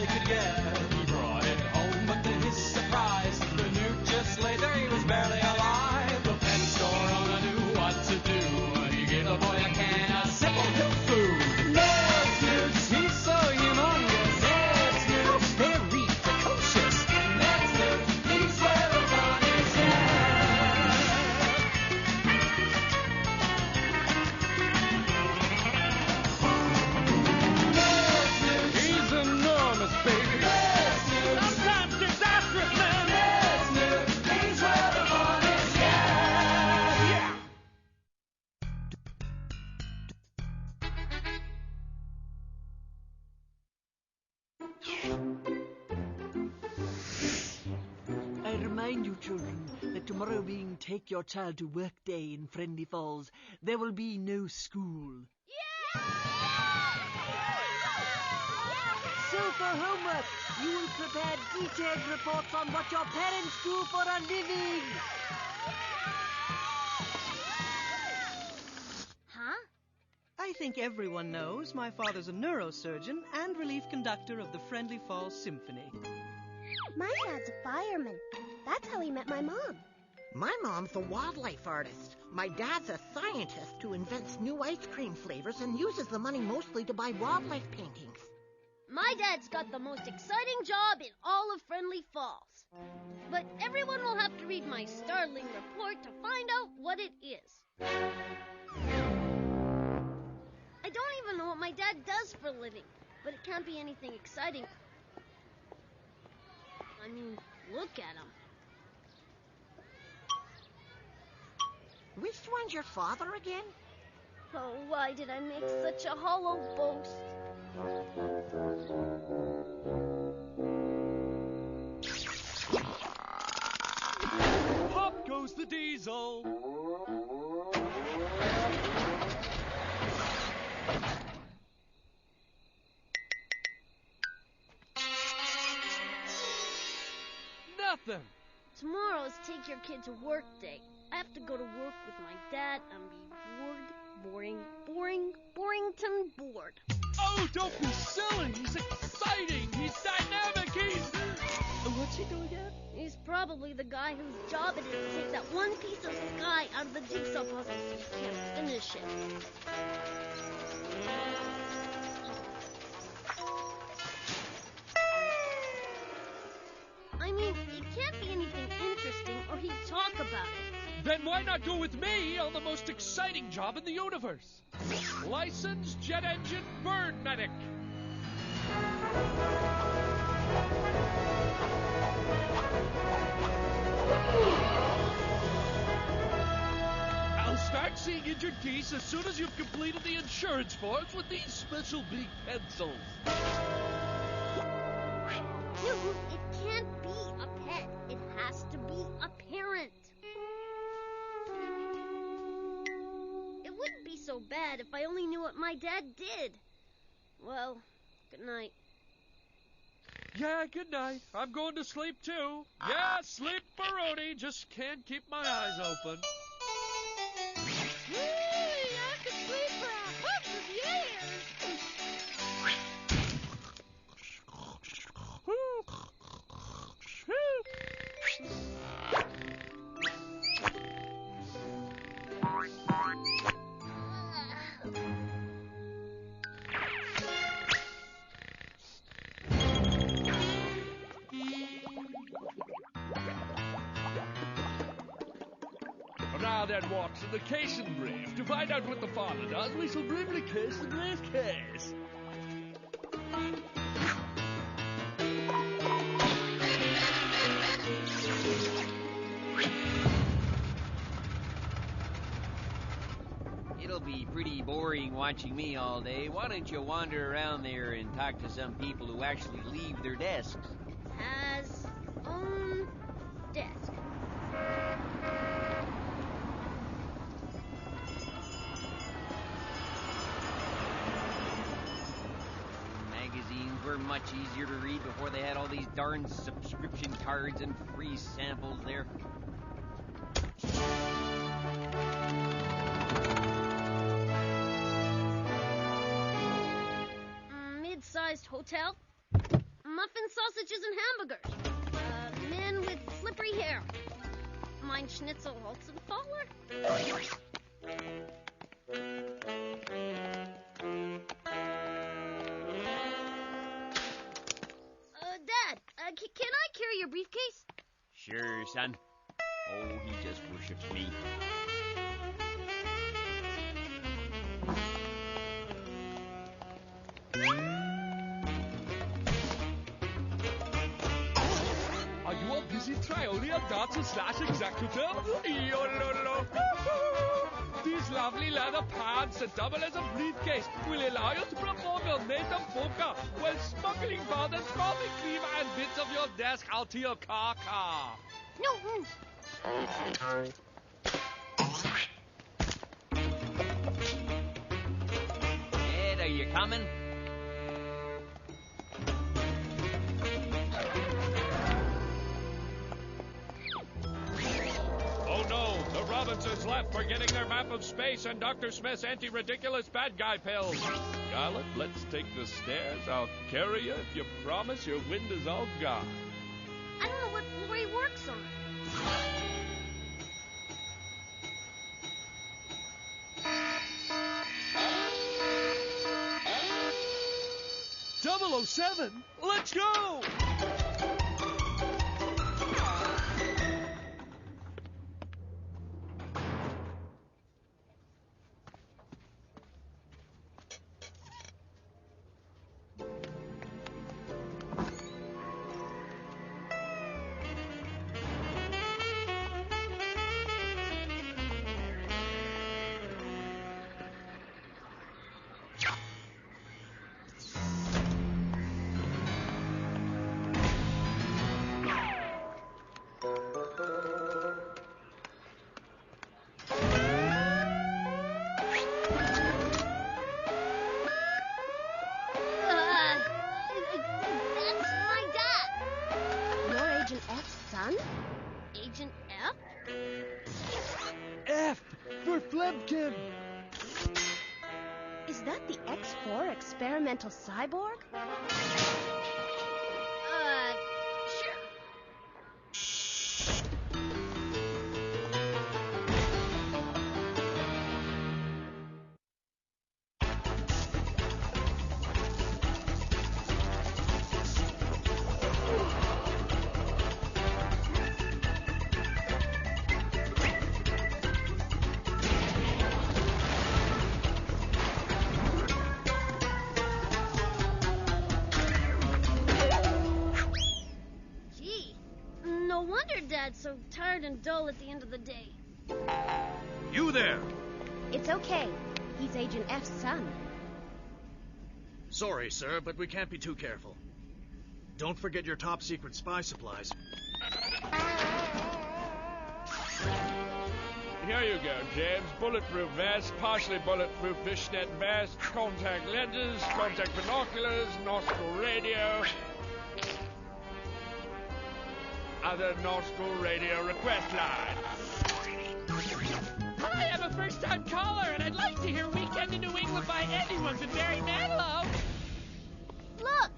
he could get. He brought it home, but to his surprise, the Newt just lay there, he was barely alive. The pen store owner knew what to do. He gave the boy a can of simple cooked food. There's Newt, he's so humongous. There's Newt, very precocious. There's Newt, he's where the fun is at. He's enormous, baby. Sometimes disastrous, man. He's where the fun is at. Yeah. I remind you, children, that tomorrow being Take Your Child to Work Day in Friendly Falls, there will be no school. So for homework, you will prepare detailed reports on what your parents do for a living. Huh? I think everyone knows my father's a neurosurgeon and relief conductor of the Friendly Falls Symphony. My dad's a fireman. That's how he met my mom. My mom's a wildlife artist. My dad's a scientist who invents new ice cream flavors and uses the money mostly to buy wildlife paintings. My dad's got the most exciting job in all of Friendly Falls. But everyone will have to read my startling report to find out what it is. I don't even know what my dad does for a living, but it can't be anything exciting. I mean, look at him. Which one's your father again? Oh, why did I make such a hollow boast? Pop goes the diesel. Nothing. Tomorrow's Take Your Kid to Work Day. I have to go to work with my dad and be borington bored. Oh, don't be silly. He's exciting. He's dynamic. What's he doing again? He's probably the guy whose job it is to take that one piece of sky out of the jigsaw puzzle so you can't finish it. I mean, it can't be anything interesting or he'd talk about it. Then why not go with me on the most exciting job in the universe? Licensed jet engine bird medic. I'll start seeing injured geese as soon as you've completed the insurance forms with these special big pencils. Newt, it can't be a pet. It has to be a parent. It wouldn't be so bad if I only knew what my dad did. Well, good night. Yeah, good night. I'm going to sleep too. Yeah, sleep Baroni. Just can't keep my eyes open. I could sleep for 100 years. Now then, Watson, the case in brief. To find out what the father does, we shall briefly case the briefcase. It'll be pretty boring watching me all day. Why don't you wander around there and talk to some people who actually leave their desks? Has own desk. Magazines were much easier to read before they had all these darn subscription cards and free samples there. Mid-sized hotel. muffins, sausages, and hamburgers. Men with slippery hair. Mein Schnitzel Holzenfaller? Dad, can I carry your briefcase? Sure, son. Oh, he just worships me. Are you a busy Triolean dancer/executive? Yo-lo-lo. These lovely leather pants that double as a briefcase will allow you to perform your native polka while smuggling powdered coffee cream and bits of your desk out to your car. No. Ed, are you coming? Oh no, the Robinsons left, forgetting their map of space and Dr. Smith's anti-ridiculous bad guy pills. Scarlet, let's take the stairs. I'll carry you if you promise your wind is all gone. I don't know what floor he works on. 007, let's go! Agent F? F for Flemkin. Is that the X4 experimental cyborg? Sure. No wonder Dad's so tired and dull at the end of the day. You there. It's okay. He's Agent F's son. Sorry, sir, but we can't be too careful. Don't forget your top-secret spy supplies. Here you go, James. Bulletproof vest, partially bulletproof fishnet vest, contact lenses, contact binoculars, nostril radio. Other nostril radio request line. Hi, I'm a first-time caller, and I'd like to hear Weekend in New England by anyone but Barry Manilow. Look!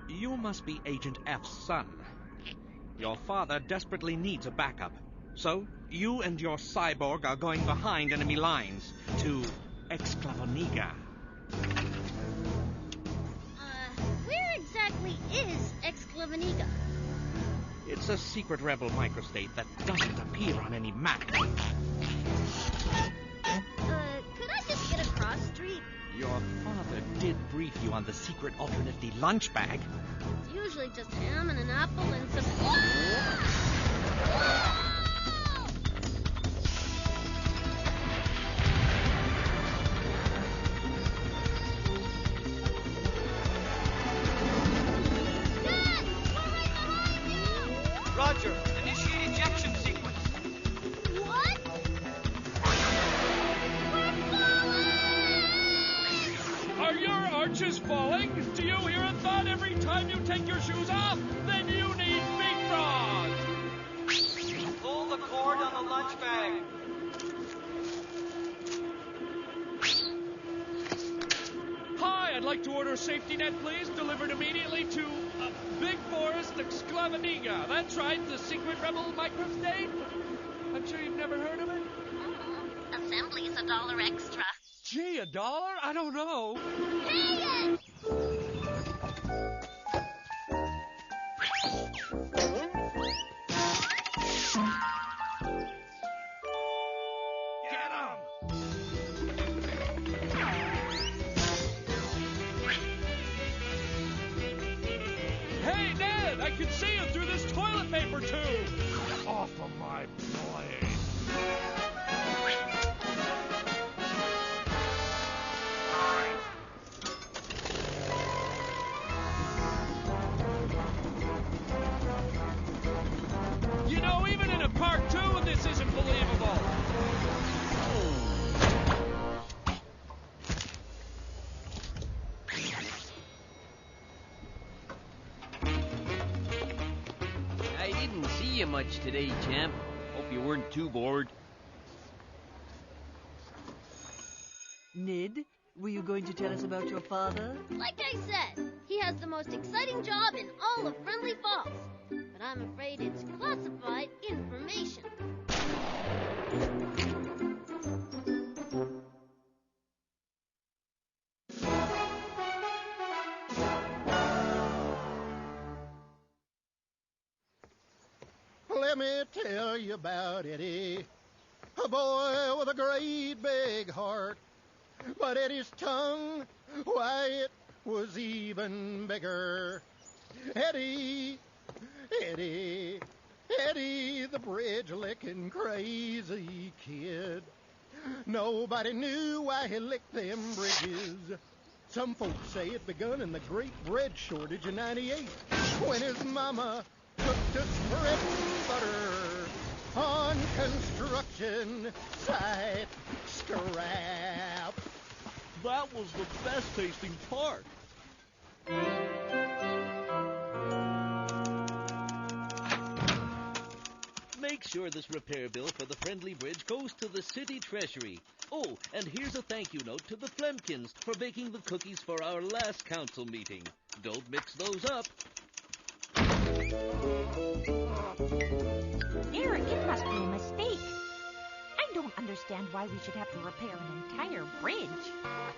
You must be Agent F's son. Your father desperately needs a backup. So, you and your cyborg are going behind enemy lines to Exclavoniga. Where exactly is Exclavoniga? It's a secret rebel microstate that doesn't appear on any map. Could I just get across street? Your father did brief you on the secret alternately lunch bag. It's usually just ham and an apple and some... Roger. Initiate ejection sequence. What? We're falling! Are your arches falling? Do you hear a thud every time you take your shoes off? Then you need Big Frog! the cord on the lunch bag. Hi, I'd like to order a safety net, please, delivered immediately to Big Forest Exclavaniga. That's right, the secret rebel microstate. I'm sure you've never heard of it. Assembly's $1 extra. Gee, $1? I don't know. Pay it! Get 'em! Hey, Ned, I can see you through this toilet paper tube. Off of my plane. You know, even in a cartoon, this isn't believable. I didn't see you much today, champ. Hope you weren't too bored. Ned, were you going to tell us about your father? Like I said, he has the most exciting job in all of Friendly Falls. But I'm afraid it's classified information. Let me tell you about Eddie, a boy with a great big heart. But Eddie's tongue, why, it was even bigger. Eddie, Eddie, Eddie, the bridge-licking crazy kid. Nobody knew why he licked them bridges. Some folks say it begun in the great bread shortage of '98, when his mama took to spreading butter on construction site scrap. That was the best tasting part. Make sure this repair bill for the Friendly Bridge goes to the city treasury. Oh, and here's a thank you note to the Flemkins for baking the cookies for our last council meeting. Don't mix those up. Eric, it must be a mistake. I don't understand why we should have to repair an entire bridge.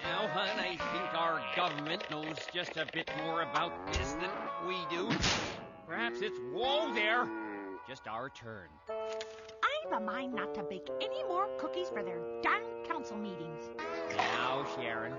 Now, hon, I think our government knows just a bit more about this than we do. Perhaps it's whoa there. Just our turn. I've a mind not to bake any more cookies for their darn council meetings. Now, Sharon.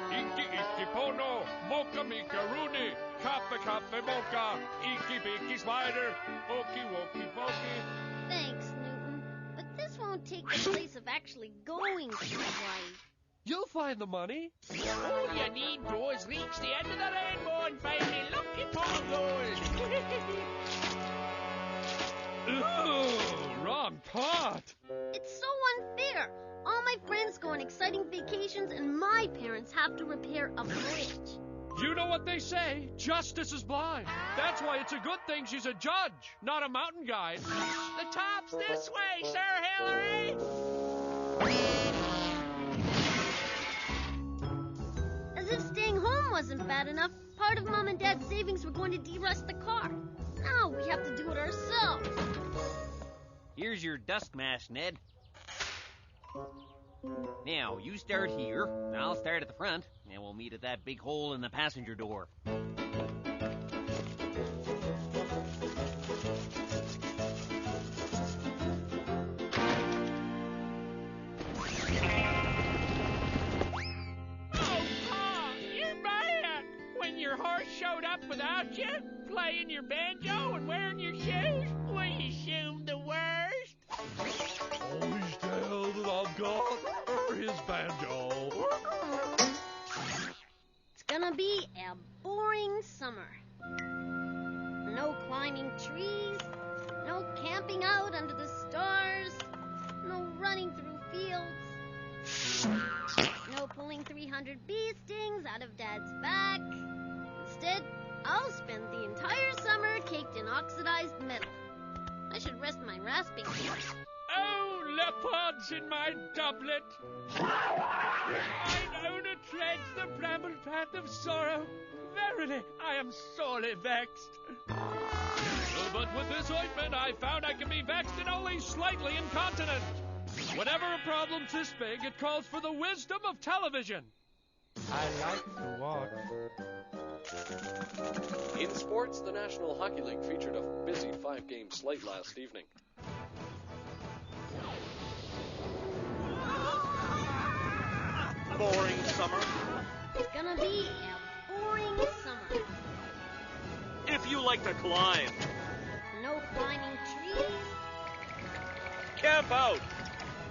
Iki pono, mocha mika rooney, kappa mocha, iki biki spider, okie wokie pokey. Thanks, Newton. But this won't take the place of actually going to Hawaii. You'll find the money. All you need to is reach the end of the rainbow and find me lucky pongos. Ooh, wrong pot. It's so unfair. All my friends go on exciting vacations, and my parents have to repair a bridge. You know what they say, justice is blind. That's why it's a good thing she's a judge, not a mountain guide. The top's this way, Sir Hillary! As if staying home wasn't bad enough, part of Mom and Dad's savings were going to de-rust the car. Now we have to do it ourselves. Here's your dust mask, Ned. Now, you start here, and I'll start at the front, and we'll meet at that big hole in the passenger door. Your horse showed up without you, playing your banjo and wearing your shoes? We assumed the worst. All these tales that I've got are his banjo. It's gonna be a boring summer. No climbing trees, no camping out under the stars, no running through fields, no pulling 300 bee stings out of Dad's back. Instead, I'll spend the entire summer caked in oxidized metal. I should rest my rasping feet. Oh, leopards in my doublet. Mine owner treads the bramble path of sorrow. Verily, I am sorely vexed. But with this ointment, I found I can be vexed and only slightly incontinent. Whenever a problem's this big, it calls for the wisdom of television. I like to walk. In sports, the National Hockey League featured a busy 5-game slate last evening. Boring summer. It's gonna be a boring summer. If you like to climb. No climbing trees. Camp out.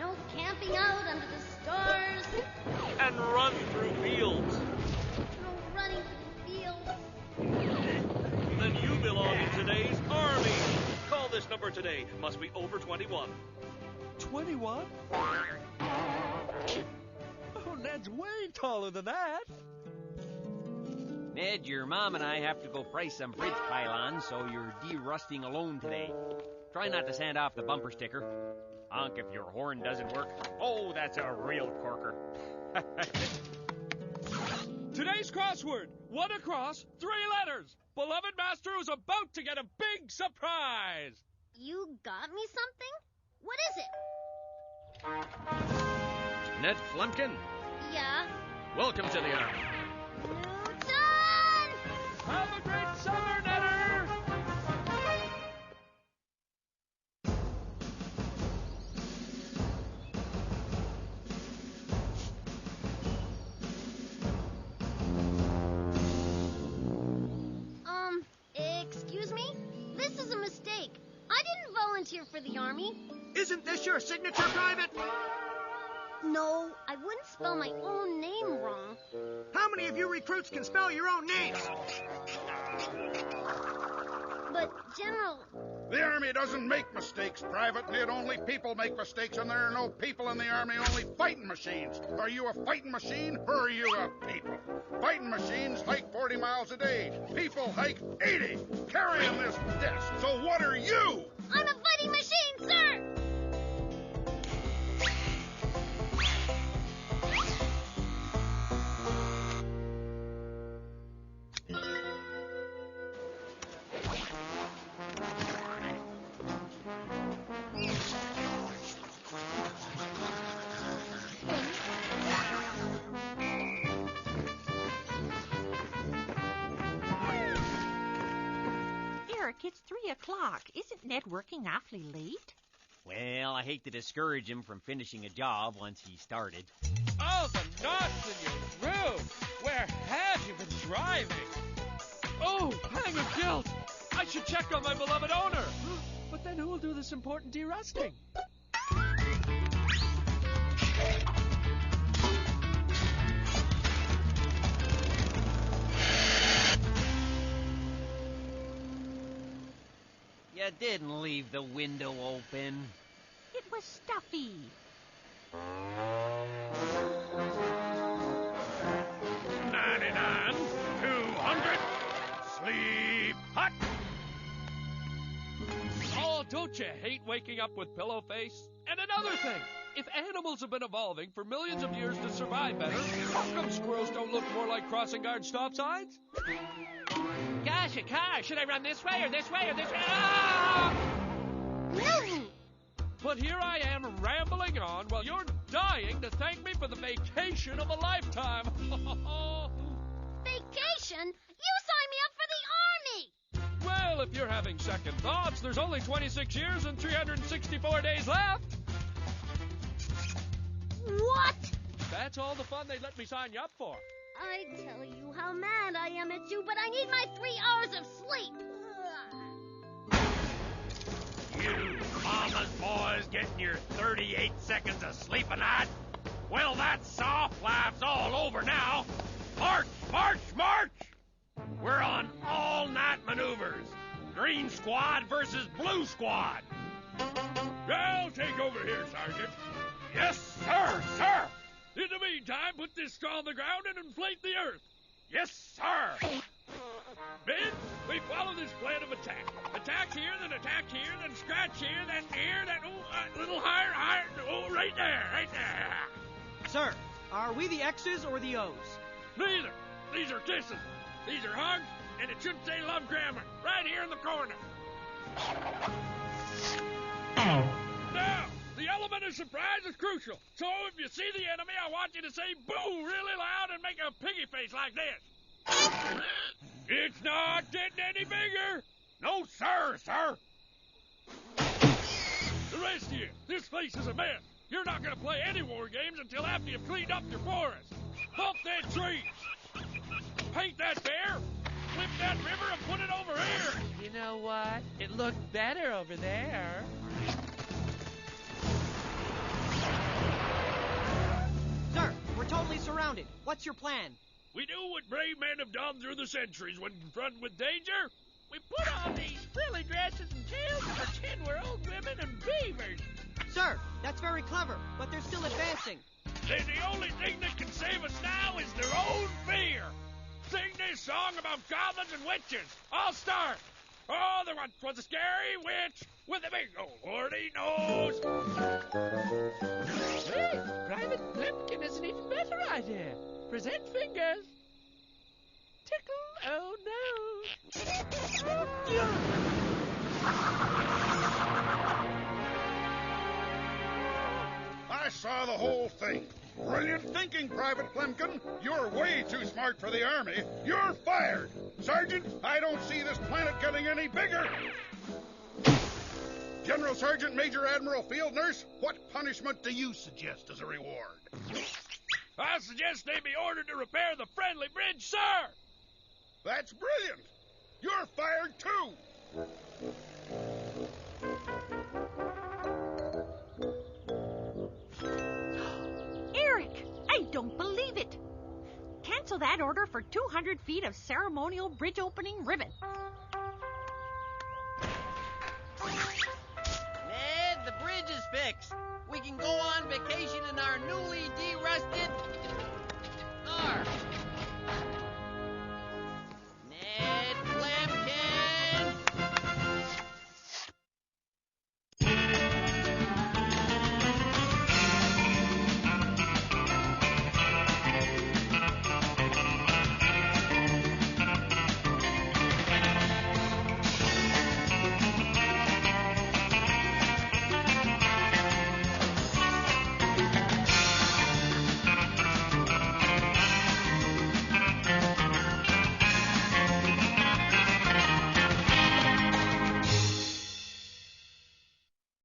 No camping out under the stars. And run through fields. No running through fields. Then you belong in today's army. Call this number today. Must be over 21. 21? Oh, Ned's way taller than that. Ned, your mom and I have to go price some bridge pylons, so you're de-rusting alone today. Try not to sand off the bumper sticker. Honk if your horn doesn't work. Oh, that's a real corker. Today's crossword. 1 across, 3 letters. Beloved master is about to get a big surprise. You got me something? What is it? Ned Flumpkin, Yeah? welcome to the army. Newton! Have a great summer, Nedder! Excuse me? This is a mistake. I didn't volunteer for the army. Isn't this your signature, Private? No, I wouldn't spell my own name wrong. How many of you recruits can spell your own names? But, General... The Army doesn't make mistakes, Private Ned. Only people make mistakes, and there are no people in the Army, only fighting machines. Are you a fighting machine, or are you a people? Fighting machines hike 40 miles a day. People hike 80, carrying this desk. So what are you? I'm a fighting machine, sir! It's 3 o'clock. Isn't Ned working awfully late? Well, I hate to discourage him from finishing a job once he started. Oh, the knots in your roof! Where have you been driving? Oh, pang of guilt! I should check on my beloved owner. But then who will do this important de-rusting? You didn't leave the window open. It was stuffy. 99, 200, sleep hot. Oh, don't you hate waking up with pillow face? And another thing, if animals have been evolving for millions of years to survive better, how come squirrels don't look more like crossing guard stop signs? Gosh, a car. Should I run this way or this way or this way? Ah! Newton! But here I am rambling on while you're dying to thank me for the vacation of a lifetime. Vacation? You signed me up for the army! Well, if you're having second thoughts, there's only 26 years and 364 days left. What? That's all the fun they'd let me sign you up for. I tell you how mad I am at you, but I need my 3 hours of sleep. You mama's boys getting your 38 seconds of sleep a night? Well, that soft life's all over now. March, march, march! We're on all-night maneuvers. Green squad versus blue squad. I'll take over here, Sergeant. Yes, sir, sir! In the meantime, put this straw on the ground and inflate the earth. Yes, sir. Men, we follow this plan of attack. Attack here, then scratch here, then a little higher, right there. Sir, are we the X's or the O's? Neither. These are kisses. These are hugs, and it should say love grammar, right here in the corner. Now, the element of surprise is crucial. So if you see the enemy, I want you to say boo really loud and make a piggy face like this. It's not getting any bigger. No, sir. The rest of you, this place is a mess. You're not going to play any war games until after you've cleaned up your forest. Bump that tree. Paint that bear. Flip that river and put it over here. You know what? It looked better over there. Sir, we're totally surrounded. What's your plan? We do what brave men have done through the centuries when confronted with danger. We put on these frilly dresses and tails and pretend we're old women and beavers. Sir, that's very clever, but they're still advancing. Then the only thing that can save us now is their own fear. Sing this song about goblins and witches. I'll start. Oh, there once was a scary witch with a big old horny nose. Hey, Private Plimpkin is an even better idea. Present fingers. Tickle, oh no. I saw the whole thing. Brilliant thinking, Private Plimpkin. You're way too smart for the Army. You're fired. Sergeant, I don't see this planet getting any bigger. General Sergeant Major Admiral Field Nurse, what punishment do you suggest as a reward? I suggest they be ordered to repair the friendly bridge, sir. That's brilliant. You're fired, too. Eric, I don't believe it. Cancel that order for 200 feet of ceremonial bridge opening ribbon. Ned, the bridge is fixed. We can go on vacation in our newly derusted